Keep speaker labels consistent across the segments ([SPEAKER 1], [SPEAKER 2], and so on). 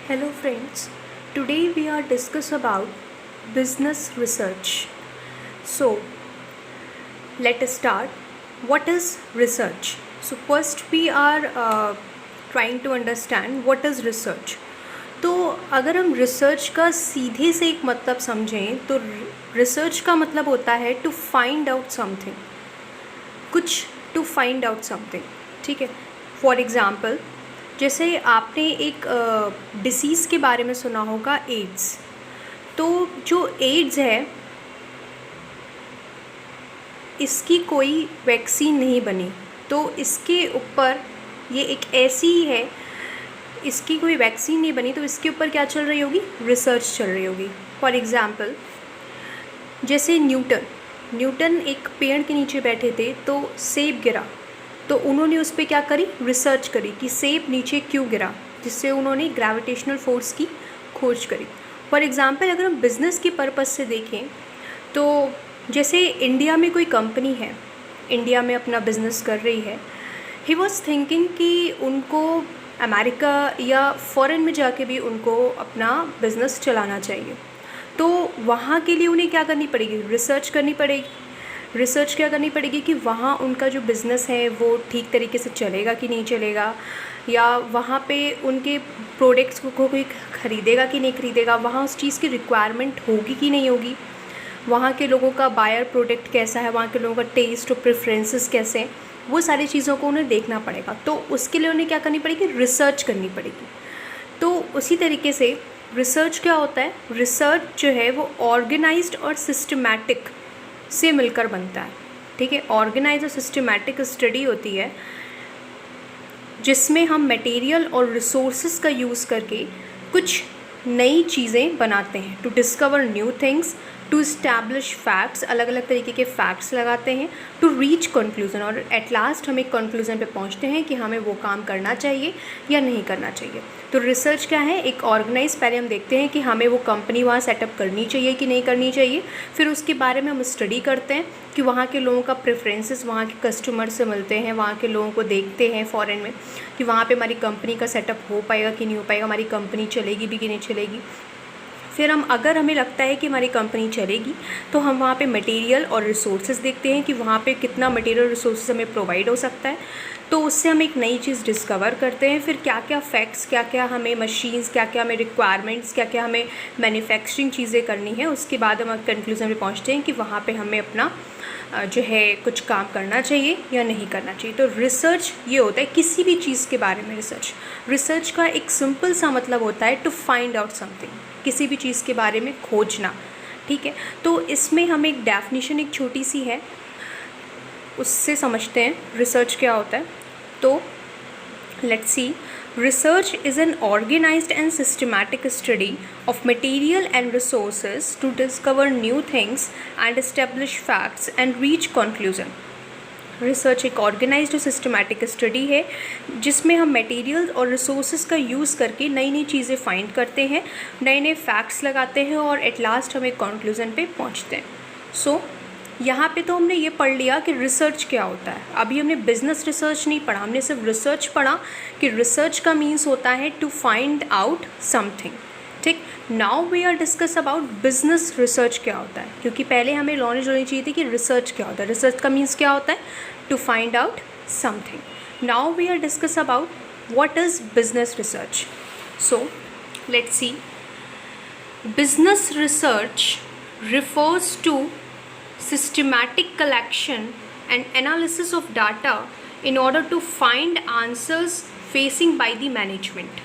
[SPEAKER 1] Hello friends, today we are discuss about business research. So let us start. What is research? So first we are trying to understand what is research. तो अगर हम research का सीधे से एक मतलब समझें तो रिसर्च का मतलब होता है टू फाइंड आउट समथिंग, कुछ टू फाइंड आउट समथिंग। ठीक है, फॉर एग्ज़ाम्पल जैसे आपने एक डिसीज़ के बारे में सुना होगा, एड्स। तो जो एड्स है इसकी कोई वैक्सीन नहीं बनी, तो इसके ऊपर ये एक ऐसी ही है, इसकी कोई वैक्सीन नहीं बनी तो इसके ऊपर क्या चल रही होगी, रिसर्च चल रही होगी। फॉर एग्ज़ाम्पल जैसे न्यूटन एक पेड़ के नीचे बैठे थे तो सेब गिरा, तो उन्होंने उस पर क्या करी, रिसर्च करी कि सेब नीचे क्यों गिरा, जिससे उन्होंने ग्रेविटेशनल फोर्स की खोज करी। फॉर एग्ज़ाम्पल अगर हम बिज़नेस के पर्पज़ से देखें तो जैसे इंडिया में कोई कंपनी है, इंडिया में अपना बिज़नेस कर रही है, ही वॉज थिंकिंग कि उनको अमेरिका या फ़ॉरेन में जाके भी उनको अपना बिज़नेस चलाना चाहिए। तो वहाँ के लिए उन्हें क्या करनी पड़ेगी, रिसर्च करनी पड़ेगी। रिसर्च क्या करनी पड़ेगी कि वहाँ उनका जो बिज़नेस है वो ठीक तरीके से चलेगा कि नहीं चलेगा, या वहाँ पे उनके प्रोडक्ट्स को कोई ख़रीदेगा कि नहीं ख़रीदेगा, वहाँ उस चीज़ की रिक्वायरमेंट होगी कि नहीं होगी, वहाँ के लोगों का बायर प्रोडक्ट कैसा है, वहाँ के लोगों का टेस्ट और प्रेफरेंसेस कैसे हैं, वो सारी चीज़ों को उन्हें देखना पड़ेगा। तो उसके लिए उन्हें क्या करनी पड़ेगी, रिसर्च करनी पड़ेगी। तो उसी तरीके से रिसर्च क्या होता है, रिसर्च जो है वो ऑर्गेनाइज्ड और सिस्टमैटिक से मिलकर बनता है। ठीक है, ऑर्गेनाइज और सिस्टमैटिक स्टडी होती है जिसमें हम मटेरियल और रिसोर्सेज का यूज़ करके कुछ नई चीज़ें बनाते हैं, to discover new things, to establish facts, अलग अलग तरीके के फैक्ट्स लगाते हैं, टू रीच कंक्लूज़न, और एट लास्ट हम एक कंक्लूज़न पे पहुंचते हैं कि हमें वो काम करना चाहिए या नहीं करना चाहिए। तो रिसर्च क्या है, एक ऑर्गेनाइज, पहले हम देखते हैं कि हमें वो कंपनी वहाँ सेटअप करनी चाहिए कि नहीं करनी चाहिए, फिर उसके बारे में हम स्टडी करते हैं कि वहाँ के लोगों का प्रेफरेंसेस, वहाँ के कस्टमर से मिलते हैं, वहाँ के लोगों को देखते हैं फॉरेन में कि वहाँ पे हमारी कंपनी का सेटअप हो पाएगा कि नहीं हो पाएगा, हमारी कंपनी चलेगी भी कि नहीं चलेगी। फिर अगर हमें लगता है कि हमारी कंपनी चलेगी तो हम वहाँ पे मटेरियल और रिसोर्सेज देखते हैं कि वहाँ पे कितना मटेरियल रिसोर्सेज हमें प्रोवाइड हो सकता है, तो उससे हम एक नई चीज़ डिस्कवर करते हैं। फिर क्या क्या फैक्ट्स, क्या क्या हमें मशीन्स, क्या क्या हमें रिक्वायरमेंट्स, क्या क्या हमें मैन्युफैक्चरिंग चीज़ें करनी है, उसके बाद हम कंक्लूजन पे पहुँचते हैं कि वहाँ पे हमें अपना जो है कुछ काम करना चाहिए या नहीं करना चाहिए। तो रिसर्च ये होता है किसी भी चीज़ के बारे में रिसर्च का एक सिंपल सा मतलब होता है टू फाइंड आउट समथिंग, किसी भी चीज़ के बारे में खोजना। ठीक है, तो इसमें हम एक डेफिनेशन एक छोटी सी है, उससे समझते हैं रिसर्च क्या होता है। तो let's see, research is an organized and systematic study of material and resources to discover new things and establish facts and reach conclusion. Research एक ऑर्गेनाइज्ड और सिस्टमैटिक स्टडी है जिसमें हम मटेरियल और रिसोर्सेज का यूज़ करके नई नई चीज़ें फाइंड करते हैं, नए नए फैक्ट्स लगाते हैं और एट लास्ट हम एक कंक्लूजन पे पहुंचते हैं। सो यहाँ पे तो हमने ये पढ़ लिया कि रिसर्च क्या होता है। अभी हमने बिजनेस रिसर्च नहीं पढ़ा, हमने सिर्फ रिसर्च पढ़ा कि रिसर्च का मीन्स होता है टू फाइंड आउट समथिंग। ठीक, now we are discuss about business research क्या होता है, क्योंकि पहले हमें नॉलेज होनी चाहिए थी कि रिसर्च क्या होता है। रिसर्च का मीन्स क्या होता है, to find out something. Now we are discuss about what is business research. So let's see, business research refers to systematic collection and analysis of data in order to find answers facing by the management।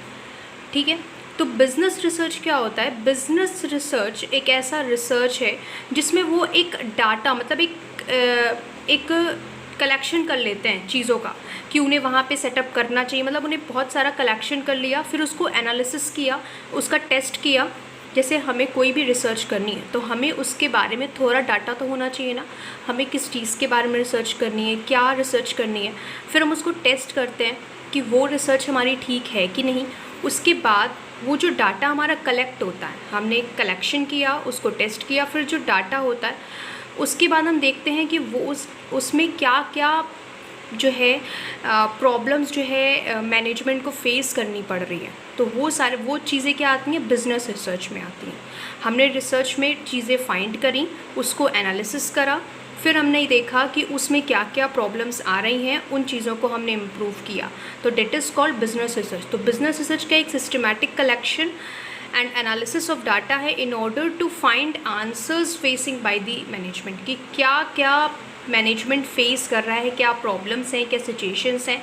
[SPEAKER 1] ठीक है, तो business research क्या होता है, business research एक ऐसा research है जिसमें वो एक डाटा, मतलब एक कलेक्शन कर लेते हैं चीज़ों का कि उन्हें वहाँ पे सेटअप करना चाहिए, मतलब उन्हें बहुत सारा कलेक्शन कर लिया, फिर उसको एनालिसिस किया, उसका टेस्ट किया। जैसे हमें कोई भी रिसर्च करनी है तो हमें उसके बारे में थोड़ा डाटा तो होना चाहिए ना, हमें किस चीज़ के बारे में रिसर्च करनी है, क्या रिसर्च करनी है, फिर हम उसको टेस्ट करते हैं कि वो रिसर्च हमारी ठीक है कि नहीं। उसके बाद वो जो डाटा हमारा कलेक्ट होता है, हमने कलेक्शन किया, उसको टेस्ट किया, फिर जो डाटा होता है उसके बाद हम देखते हैं कि वो उसमें क्या क्या जो है प्रॉब्लम्स जो है मैनेजमेंट को फेस करनी पड़ रही है, तो वो चीज़ें क्या आती हैं, बिजनेस रिसर्च में आती हैं। हमने रिसर्च में चीज़ें फाइंड करी, उसको एनालिसिस करा, फिर हमने देखा कि उसमें क्या क्या प्रॉब्लम्स आ रही हैं, उन चीज़ों को हमने इम्प्रूव किया, तो that is called business research. तो बिजनेस रिसर्च का एक systematic collection and analysis of data है in order to find answers facing by the management, कि क्या क्या मैनेजमेंट फेस कर रहा है, क्या प्रॉब्लम्स हैं, क्या सिचुएशंस हैं,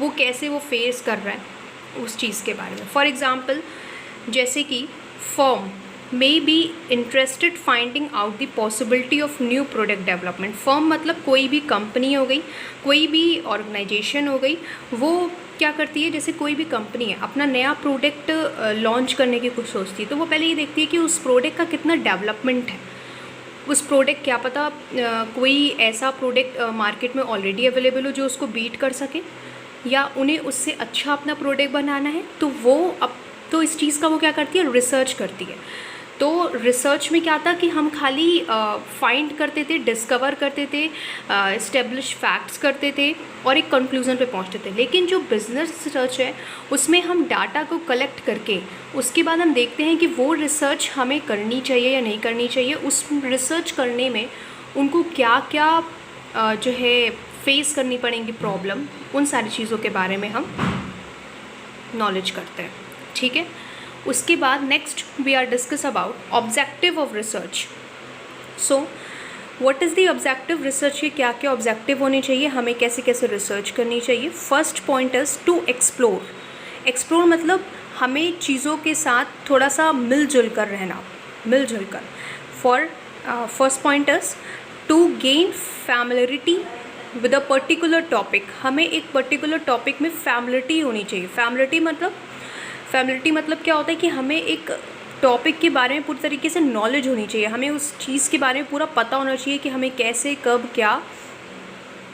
[SPEAKER 1] वो कैसे वो फेस कर रहा है उस चीज़ के बारे में। फॉर एग्ज़ाम्पल, जैसे कि firm may be interested finding out the possibility of new product development। Firm मतलब कोई भी कंपनी हो गई, कोई भी ऑर्गेनाइजेशन हो गई, वो क्या करती है, जैसे कोई भी कंपनी है अपना नया प्रोडक्ट लॉन्च करने की कुछ सोचती है, तो वो पहले ये देखती है कि उस प्रोडक्ट का कितना डेवलपमेंट है, उस प्रोडक्ट क्या पता कोई ऐसा प्रोडक्ट मार्केट में ऑलरेडी अवेलेबल हो जो उसको बीट कर सके, या उन्हें उससे अच्छा अपना प्रोडक्ट बनाना है, तो इस चीज़ का वो क्या करती है, रिसर्च करती है। तो रिसर्च में क्या था कि हम खाली फाइंड करते थे, डिस्कवर करते थे, इस्टेब्लिश फैक्ट्स करते थे और एक कंक्लूज़न पे पहुंचते थे। लेकिन जो बिज़नेस रिसर्च है उसमें हम डाटा को कलेक्ट करके उसके बाद हम देखते हैं कि वो रिसर्च हमें करनी चाहिए या नहीं करनी चाहिए, उस रिसर्च करने में उनको क्या क्या जो है फेस करनी पड़ेंगी प्रॉब्लम, उन सारी चीज़ों के बारे में हम नॉलेज करते हैं। ठीक है, उसके बाद next we are discuss about objective of research. So what is the objective research, के क्या क्या ऑब्जेक्टिव होने चाहिए, हमें कैसे कैसे रिसर्च करनी चाहिए। First point is to explore. Explore मतलब हमें चीज़ों के साथ थोड़ा सा मिलजुल कर रहना, मिलजुल कर। First point is to gain familiarity with a particular topic. हमें एक पर्टिकुलर टॉपिक में फैमिलिटी होनी चाहिए। फैमिलिटी मतलब क्या होता है कि हमें एक टॉपिक के बारे में पूरी तरीके से नॉलेज होनी चाहिए, हमें उस चीज़ के बारे में पूरा पता होना चाहिए कि हमें कैसे, कब, क्या,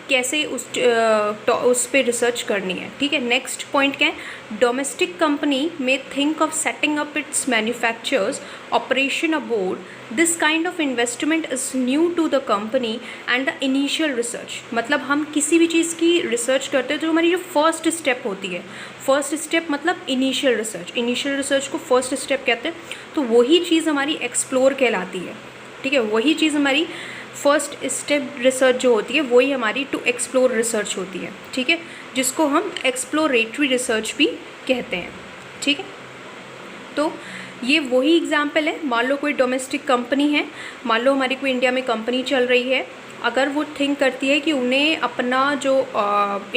[SPEAKER 1] कैसे उस पे रिसर्च करनी है। ठीक है, नेक्स्ट पॉइंट क्या है, डोमेस्टिक कंपनी में think of setting up its manufactures operation abroad, this kind of investment is new to the company and the initial research. मतलब हम किसी भी चीज़ की रिसर्च करते हैं तो हमारी जो फर्स्ट स्टेप होती है, फर्स्ट स्टेप मतलब इनिशियल रिसर्च को फर्स्ट स्टेप कहते हैं, तो वही चीज़ हमारी एक्सप्लोर कहलाती है। ठीक है, वही चीज़ हमारी फर्स्ट स्टेप रिसर्च जो होती है वही हमारी टू एक्सप्लोर रिसर्च होती है। ठीक है, जिसको हम एक्सप्लोरेटरी रिसर्च भी कहते हैं। ठीक है, तो ये वही एग्जाम्पल है। मान लो कोई डोमेस्टिक कंपनी है, मान लो हमारी कोई इंडिया में कंपनी चल रही है, अगर वो थिंक करती है कि उन्हें अपना जो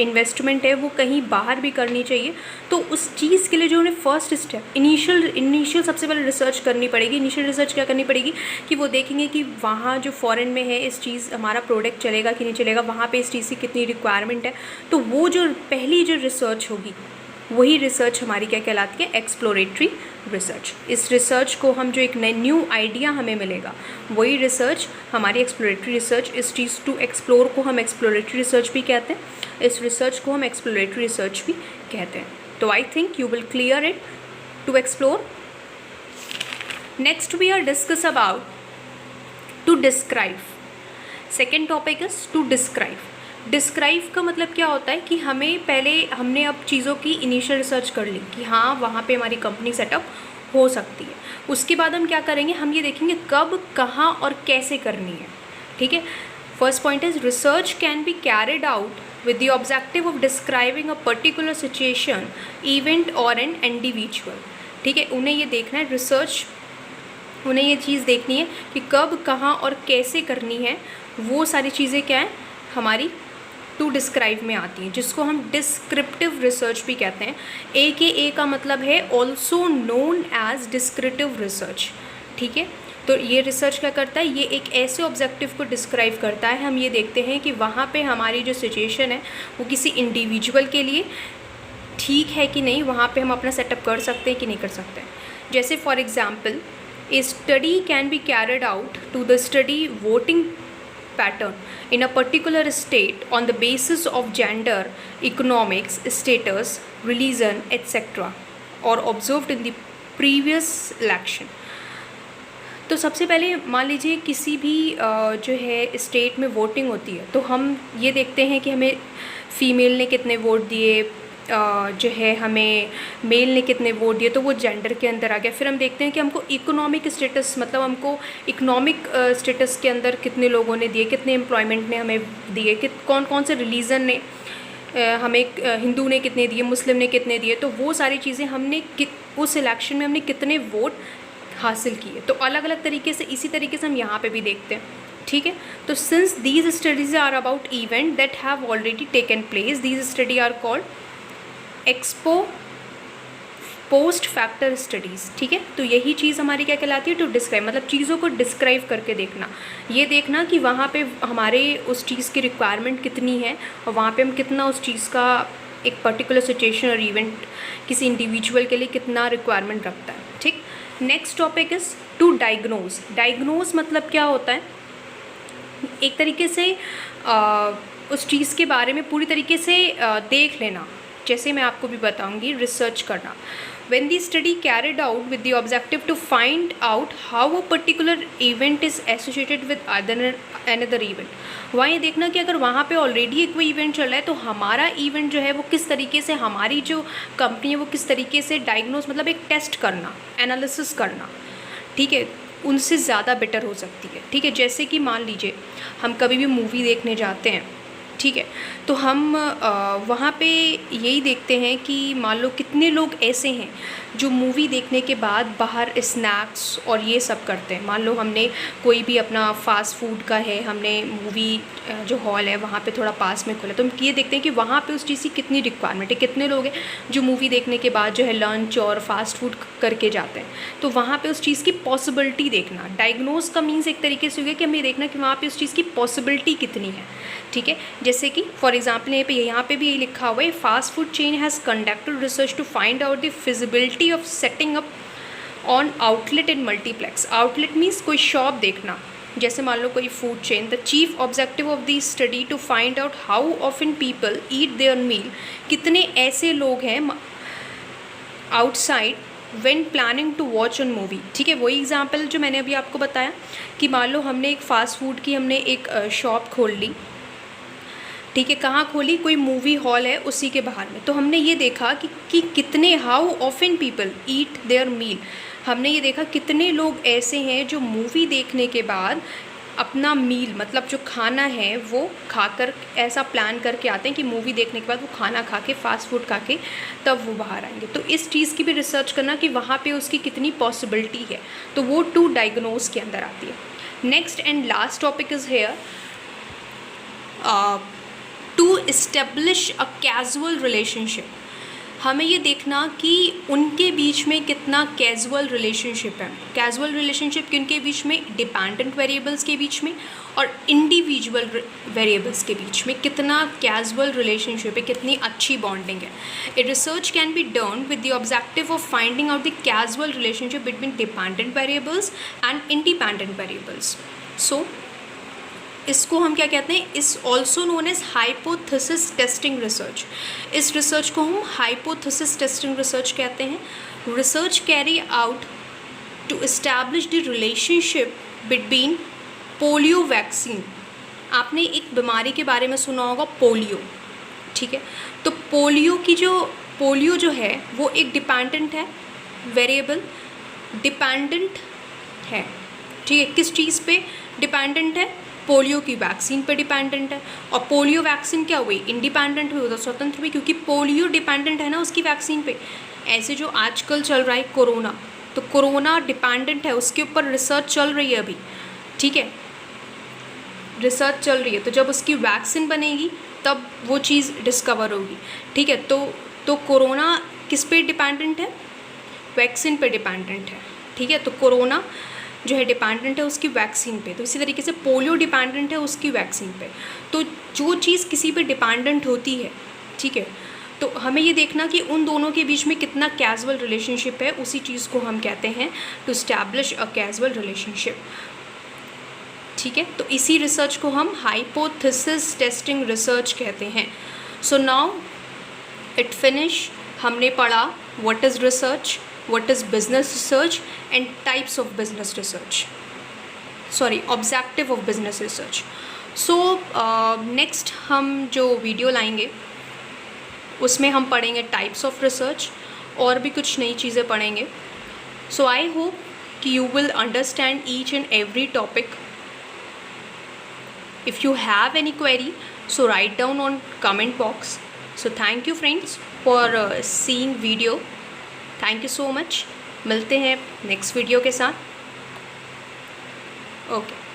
[SPEAKER 1] इन्वेस्टमेंट है वो कहीं बाहर भी करनी चाहिए, तो उस चीज़ के लिए जो उन्हें फर्स्ट स्टेप इनिशियल सबसे पहले रिसर्च करनी पड़ेगी। इनिशियल रिसर्च क्या करनी पड़ेगी कि वो देखेंगे कि वहाँ जो फॉरेन में है इस चीज़ हमारा प्रोडक्ट चलेगा कि नहीं चलेगा, वहाँ पे इस चीज़ की कितनी रिक्वायरमेंट है। तो वो जो पहली जो रिसर्च होगी वही रिसर्च हमारी क्या कहलाती है, एक्सप्लोरेटरी रिसर्च। इस रिसर्च को हम जो एक न्यू आइडिया हमें मिलेगा वही रिसर्च हमारी एक्सप्लोरेटरी रिसर्च। इस चीज़ टू एक्सप्लोर को हम एक्सप्लोरेटरी रिसर्च भी कहते हैं, इस रिसर्च को हम एक्सप्लोरेटरी रिसर्च भी कहते हैं। तो I think you will clear it to explore. Next we are discuss about to describe. Second topic is to describe. Describe का मतलब क्या होता है कि हमने अब चीज़ों की इनिशियल रिसर्च कर ली कि हाँ वहाँ पे हमारी कंपनी सेटअप हो सकती है। उसके बाद हम क्या करेंगे, हम ये देखेंगे कब, कहाँ और कैसे करनी है। ठीक है, first point is research can be carried out with the objective of describing a particular situation, event or an individual। ठीक है, उन्हें ये देखना है रिसर्च, उन्हें ये चीज़ देखनी है कि कब, कहाँ और कैसे करनी है। वो सारी चीज़ें क्या हैं हमारी टू डिस्क्राइब में आती हैं, जिसको हम डिस्क्रिप्टिव रिसर्च भी कहते हैं। ए का मतलब है also known as descriptive research. ठीक है, तो ये रिसर्च क्या करता है, ये एक ऐसे ऑब्जेक्टिव को डिस्क्राइब करता है। हम ये देखते हैं कि वहाँ पे हमारी जो सिचुएशन है वो किसी इंडिविजुअल के लिए ठीक है कि नहीं, वहाँ पे हम अपना सेटअप कर सकते हैं कि नहीं कर सकते हैं। जैसे for example, a study can be carried out to the study voting pattern in a particular state on the basis of gender, economics, status, religion, etc. or observed in the previous election। तो सबसे पहले मान लीजिए किसी भी जो है state में वोटिंग होती है, तो हम ये देखते हैं कि हमें फीमेल ने कितने वोट दिए, जो है हमें मेल ने कितने वोट दिए, तो वो जेंडर के अंदर आ गया। फिर हम देखते हैं कि हमको इकोनॉमिक स्टेटस, मतलब हमको इकोनॉमिक स्टेटस के अंदर कितने लोगों ने दिए, कितने एम्प्लॉयमेंट ने हमें दिए, कि कौन कौन से रिलीजन ने हमें, हिंदू ने कितने दिए, मुस्लिम ने कितने दिए, तो वो सारी चीज़ें हमने उस इलेक्शन में हमने कितने वोट हासिल किए। तो अलग अलग तरीके से, इसी तरीके से हम यहाँ पे भी देखते हैं, ठीक है। तो since these studies are about event that have already taken place, these study are called ex post facto studies, ठीक है। तो यही चीज़ हमारी क्या कहलाती है, टू डिस्क्राइब, मतलब चीज़ों को डिस्क्राइब करके देखना, ये देखना कि वहाँ पे हमारे उस चीज़ की रिक्वायरमेंट कितनी है और वहाँ पे हम कितना उस चीज़ का एक पर्टिकुलर सिचुएशन और इवेंट किसी इंडिविजुअल के लिए कितना रिक्वायरमेंट रखता है, ठीक। Next topic is to diagnose. Diagnose मतलब क्या होता है, एक तरीके से उस चीज़ के बारे में पूरी तरीके से देख लेना, जैसे मैं आपको भी बताऊंगी, रिसर्च करना। When the study carried out with the objective to find out how a particular event is associated with another event, वहाँ ये देखना कि अगर वहाँ पे ऑलरेडी एक कोई इवेंट चल रहा है तो हमारा इवेंट जो है वो किस तरीके से, हमारी जो कंपनी है वो किस तरीके से डायग्नोस, मतलब एक टेस्ट करना, एनालिसिस करना, ठीक है, उनसे ज़्यादा बेटर हो सकती है, ठीक है। जैसे कि मान लीजिए हम कभी भी मूवी देखने जाते हैं, ठीक है, तो हम वहाँ पे यही देखते हैं कि मान लो कितने लोग ऐसे हैं जो मूवी देखने के बाद बाहर स्नैक्स और ये सब करते हैं। मान लो हमने कोई भी अपना फास्ट फूड का है, हमने मूवी जो हॉल है वहाँ पे थोड़ा पास में खोला, तो हम ये देखते हैं कि वहाँ पे उस चीज़ की कितनी रिक्वायरमेंट है, कितने लोग हैं जो मूवी देखने के बाद जो है लंच और फास्ट फूड करके जाते हैं। तो वहाँ पे उस चीज़ की पॉसिबिलिटी देखना, डायग्नोज का मीन्स एक तरीके से हो गया कि हमें देखना कि वहाँ पे उस चीज़ की पॉसिबिलिटी कितनी है, ठीक है। जैसे कि फॉर एग्जाम्पल यहाँ पे भी यही लिखा हुआ है, fast food chain has conducted research to find out the feasibility of setting up on outlet in multiplex. Outlet means कोई शॉप देखना, जैसे मान लो कोई food chain. The chief objective of the study to find out how often people eat their meal, कितने ऐसे लोग हैं outside when planning to watch on movie, ठीक है। वही एग्जाम्पल जो मैंने अभी आपको बताया कि मान लो हमने एक फ़ास्ट फूड की हमने एक शॉप खोल ली, ठीक है, कहाँ खोली, कोई मूवी हॉल है उसी के बाहर में। तो हमने ये देखा कि कितने, how often people eat their meal, हमने ये देखा कितने लोग ऐसे हैं जो मूवी देखने के बाद अपना मील, मतलब जो खाना है वो खाकर ऐसा प्लान करके आते हैं कि मूवी देखने के बाद वो खाना खा के, फास्ट फूड खा के तब वो बाहर आएंगे। तो इस चीज़ की भी रिसर्च करना कि वहाँ पे उसकी कितनी पॉसिबिलिटी है, तो वो टू डायग्नोज के अंदर आती है। Next and last topic is here to establish a casual relationship. हमें ये देखना कि उनके बीच में कितना कैजुअल रिलेशनशिप है। कैजुअल रिलेशनशिप किनके बीच में, डिपेंडेंट वेरिएबल्स के बीच में और इंडिविजुअल वेरिएबल्स के बीच में कितना कैजुअल रिलेशनशिप है, कितनी अच्छी बॉन्डिंग है। A research can be done with the objective of finding out the casual relationship between dependent variables and independent variables. So इसको हम क्या कहते हैं, is also known as hypothesis testing research. इस रिसर्च को हम हाइपोथेसिस टेस्टिंग रिसर्च कहते हैं। Research carry out to establish the relationship between polio vaccine. आपने एक बीमारी के बारे में सुना होगा, पोलियो, ठीक है। तो पोलियो जो है वो एक डिपेंडेंट है वेरिएबल, डिपेंडेंट है, ठीक है। किस चीज़ पे डिपेंडेंट है, पोलियो की वैक्सीन पर डिपेंडेंट है। और पोलियो वैक्सीन क्या हुई, इंडिपेंडेंट हुई, तो स्वतंत्र हुई, क्योंकि पोलियो डिपेंडेंट है ना उसकी वैक्सीन पे। ऐसे जो आजकल चल रहा है कोरोना, तो कोरोना डिपेंडेंट है, उसके ऊपर रिसर्च चल रही है अभी, ठीक है, रिसर्च चल रही है। तो जब उसकी वैक्सीन बनेगी तब वो चीज़ डिस्कवर होगी, ठीक है। तो कोरोना किस पे डिपेंडेंट है, वैक्सीन पे डिपेंडेंट है, ठीक है। तो कोरोना जो है डिपेंडेंट है उसकी वैक्सीन पे, तो इसी तरीके से पोलियो डिपेंडेंट है उसकी वैक्सीन पे। तो जो चीज़ किसी पे डिपेंडेंट होती है, ठीक है, तो हमें ये देखना कि उन दोनों के बीच में कितना कैजुअल रिलेशनशिप है, उसी चीज़ को हम कहते हैं to establish a casual relationship, ठीक है। तो इसी रिसर्च को हम हाइपोथेसिस टेस्टिंग रिसर्च कहते हैं। सो नाउ इट फिनिश, हमने पढ़ा what is research, what is business research and types of business research, objective of business research। So next हम जो वीडियो लाएंगे उसमें हम पढ़ेंगे टाइप्स ऑफ रिसर्च और भी कुछ नई चीज़ें पढ़ेंगे. सो आई होप कि you will understand each and every topic. If you have any query, so write down on comment box. So thank you friends for seeing video. Thank you so much. मिलते हैं next video के साथ. Okay.